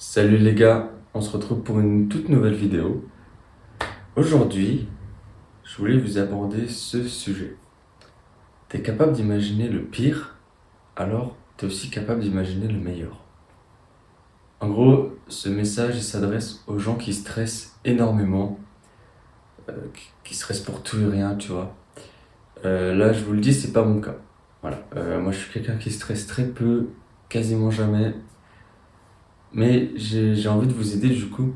Salut les gars, on se retrouve pour une toute nouvelle vidéo. Aujourd'hui, je voulais vous aborder ce sujet. T'es capable d'imaginer le pire, alors t'es aussi capable d'imaginer le meilleur. En gros, ce message il s'adresse aux gens qui stressent énormément, qui stressent pour tout et rien, tu vois. Là, je vous le dis, c'est pas mon cas. Voilà. Moi, je suis quelqu'un qui stresse très peu, quasiment jamais. Mais j'ai envie de vous aider du coup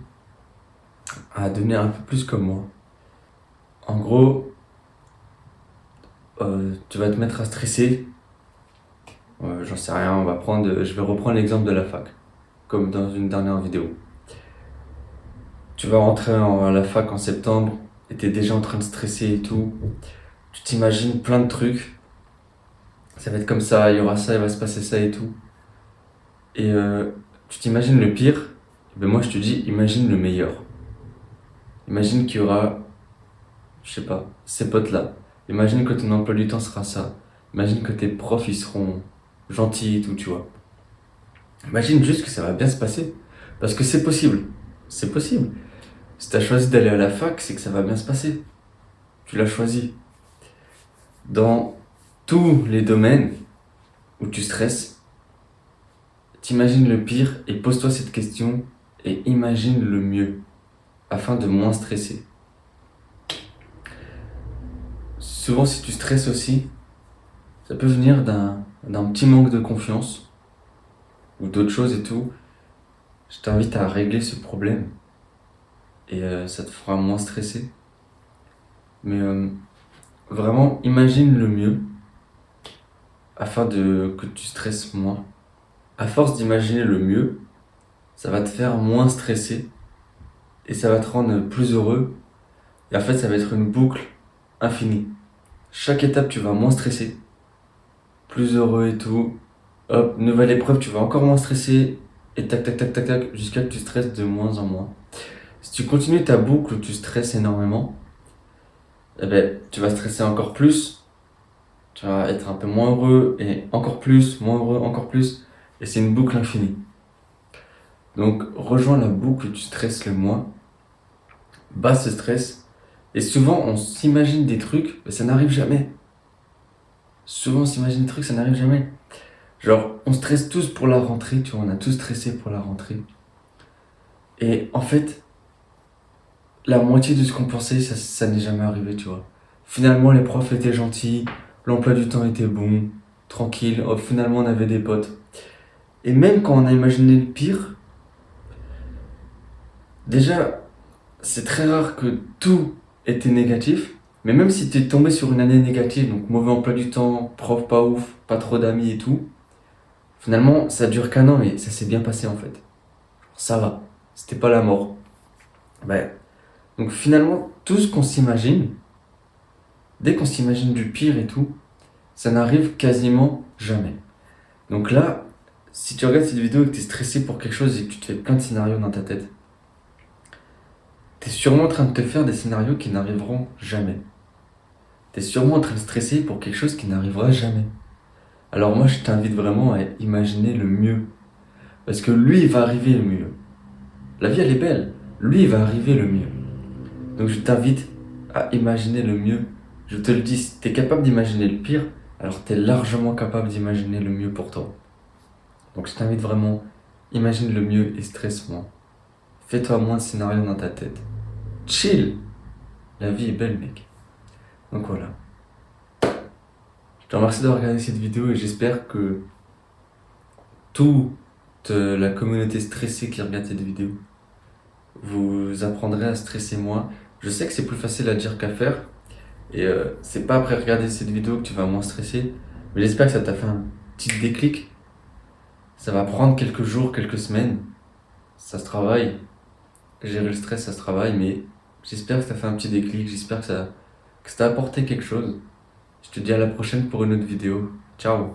à devenir un peu plus comme moi. En gros, tu vas te mettre à stresser. J'en sais rien, je vais reprendre l'exemple de la fac, comme dans une dernière vidéo. Tu vas rentrer à la fac en septembre et t'es déjà en train de stresser et tout. Tu t'imagines plein de trucs. Ça va être comme ça, il y aura ça, il va se passer ça et tout. Et tu t'imagines le pire. Et ben moi je te dis, imagine le meilleur. Imagine qu'il y aura, je sais pas, ces potes-là. Imagine que ton emploi du temps sera ça. Imagine que tes profs ils seront gentils et tout, tu vois. Imagine juste que ça va bien se passer. Parce que c'est possible. C'est possible. Si t'as choisi d'aller à la fac, c'est que ça va bien se passer. Tu l'as choisi. Dans tous les domaines où tu stresses, t'imagines le pire et pose-toi cette question et imagine le mieux afin de moins stresser. Souvent, si tu stresses aussi, ça peut venir d'un petit manque de confiance ou d'autres choses et tout. Je t'invite à régler ce problème et ça te fera moins stresser. Mais vraiment, imagine le mieux afin que tu stresses moins. À force d'imaginer le mieux, ça va te faire moins stresser et ça va te rendre plus heureux. Et en fait, ça va être une boucle infinie. Chaque étape, tu vas moins stresser, plus heureux et tout. Hop, nouvelle épreuve, tu vas encore moins stresser et tac, tac, tac, tac, tac, jusqu'à que tu stresses de moins en moins. Si tu continues ta boucle où tu stresses énormément, eh ben, tu vas stresser encore plus. Tu vas être un peu moins heureux et encore plus, moins heureux, encore plus. Et c'est une boucle infinie. Donc, rejoins la boucle où tu stresses le moins, bas ce stress. Et souvent, on s'imagine des trucs, mais ça n'arrive jamais. Souvent, on s'imagine des trucs, ça n'arrive jamais. Genre, on stresse tous pour la rentrée, tu vois, on a tous stressé pour la rentrée. Et en fait, la moitié de ce qu'on pensait, ça n'est jamais arrivé, tu vois. Finalement, les profs étaient gentils, l'emploi du temps était bon, tranquille. Oh, finalement, on avait des potes. Et même quand on a imaginé le pire, déjà, c'est très rare que tout était négatif. Mais même si tu es tombé sur une année négative, donc mauvais emploi du temps, prof pas ouf, pas trop d'amis et tout, finalement, ça dure qu'un an, mais ça s'est bien passé en fait. Ça va, c'était pas la mort. Ouais. Donc finalement, tout ce qu'on s'imagine, dès qu'on s'imagine du pire et tout, ça n'arrive quasiment jamais. Donc là, si tu regardes cette vidéo et que tu es stressé pour quelque chose et que tu te fais plein de scénarios dans ta tête, tu es sûrement en train de te faire des scénarios qui n'arriveront jamais. Tu es sûrement en train de stresser pour quelque chose qui n'arrivera jamais. Alors moi, je t'invite vraiment à imaginer le mieux. Parce que lui, il va arriver le mieux. La vie, elle est belle. Lui, il va arriver le mieux. Donc je t'invite à imaginer le mieux. Je te le dis, si tu es capable d'imaginer le pire, alors tu es largement capable d'imaginer le mieux pour toi. Donc je t'invite vraiment, imagine le mieux et stresse moins. Fais-toi moins de scénarios dans ta tête. Chill. La vie est belle, mec. Donc voilà. Je te remercie d'avoir regardé cette vidéo et j'espère que toute la communauté stressée qui regarde cette vidéo vous apprendrez à stresser moins. Je sais que c'est plus facile à dire qu'à faire. Et c'est pas après regarder cette vidéo que tu vas moins stresser. Mais j'espère que ça t'a fait un petit déclic. Ça va prendre quelques jours, quelques semaines. Ça se travaille. Gérer le stress, ça se travaille. Mais j'espère que ça t'a fait un petit déclic. J'espère que ça t'a apporté quelque chose. Je te dis à la prochaine pour une autre vidéo. Ciao!